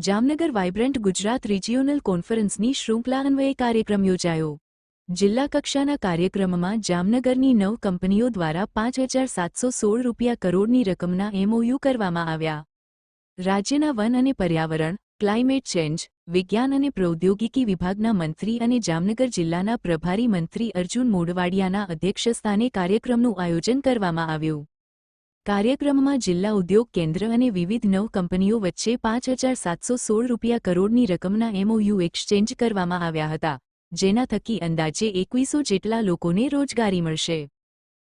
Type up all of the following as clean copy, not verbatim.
Jamnagar vibrant Gujarat regional કોન્ફરન્સની શૃંખલા અન્વયે કાર્યક્રમ યોજાયો। જિલ્લા કક્ષાના કાર્યક્રમમાં જામનગરની 9 કંપનીઓ દ્વારા 5,716 કરોડની રકમના MOU કરવામાં આવ્યા। રાજ્યના વન અને પર્યાવરણ, ક્લાઇમેટ ચેન્જ, વિજ્ઞાન અને પ્રૌદ્યોગિકી વિભાગના મંત્રી અને જામનગર જિલ્લાના પ્રભારી મંત્રી અર્જુન મોઢવાડિયાના અધ્યક્ષસ્થાને કાર્યક્રમનું આયોજન કરવામાં આવ્યું। કાર્યક્રમમાં જિલ્લા ઉદ્યોગ કેન્દ્ર અને વિવિધ 9 કંપનીઓ વચ્ચે 5,716 કરોડની રકમના MOU એક્સચેન્જ કરવામાં આવ્યા હતા, જેના થકી અંદાજે 2100 જેટલા લોકોને રોજગારી મળશે।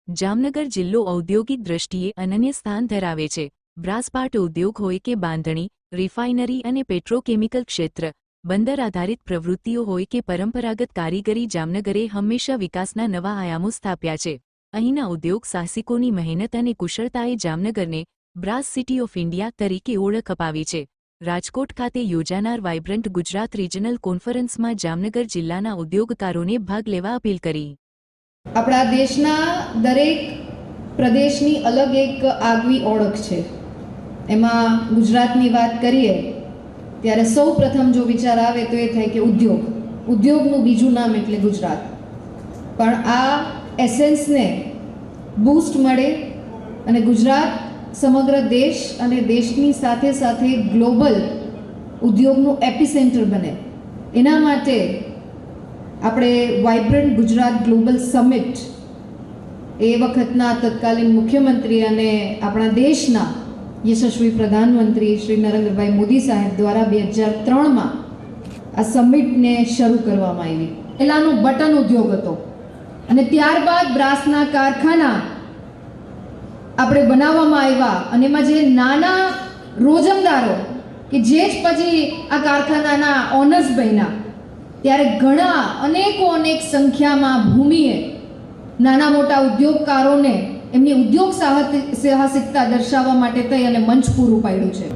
જામનગર જિલ્લો ઔદ્યોગિક દ્રષ્ટિએ અનન્ય સ્થાન ધરાવે છે। બ્રાસપાટ ઉદ્યોગ હોય કે બાંધણી, રિફાઇનરી અને પેટ્રોકેમિકલ ક્ષેત્ર, બંદર આધારિત પ્રવૃત્તિઓ હોય કે પરંપરાગત કારીગરી, જામનગરે હંમેશા વિકાસના નવા આયામો સ્થાપ્યા છે। અહીંના ઉદ્યોગ સાહસિકોની મહેનત અને કુશળતાએ જામનગરને બ્રાસ સિટી ઓફ ઇન્ડિયા તરીકે ઓળખ અપાવી છે। રાજકોટ ખાતે યોજાનાર વાઇબ્રન્ટ ગુજરાત રિજનલ કોન્ફરન્સમાં જામનગર જિલ્લાના ઉદ્યોગકારોને ભાગ લેવા અપીલ કરી। આપણા દેશના દરેક પ્રદેશની અલગ એક આગવી ઓળખ છે। એમાં ગુજરાતની વાત કરીએ ત્યારે સૌ પ્રથમ જો વિચાર આવે તો એ થાય કે ઉદ્યોગનું બીજું નામ એટલે ગુજરાત। પણ આ એસેન્સને બૂસ્ટ મળે અને ગુજરાત સમગ્ર દેશ અને દેશની સાથે સાથે ગ્લોબલ ઉદ્યોગનું એપિસેન્ટર બને, એના માટે આપણે વાઇબ્રન્ટ ગુજરાત ગ્લોબલ સમિટ એ વખતના તત્કાલીન મુખ્યમંત્રી અને આપણા દેશના યશસ્વી પ્રધાનમંત્રી શ્રી નરેન્દ્રભાઈ મોદી સાહેબ દ્વારા 2003માં આ સમિટને શરૂ કરવામાં આવી। પહેલાંનું બટન ઉદ્યોગ હતો અને ત્યારબાદ બ્રાસના કારખાના આપણે બનાવવામાં આવ્યા અને એમાં જે નાના રોજમદારો કે જે જ પછી આ કારખાનાના ઓનર્સ બન્યા, ત્યારે ઘણા અનેક સંખ્યામાં ભૂમિએ નાના મોટા ઉદ્યોગકારોને એમની ઉદ્યોગ સાહસિકતા દર્શાવવા માટે થઈ અને મંચ પૂરું પાડ્યું છે।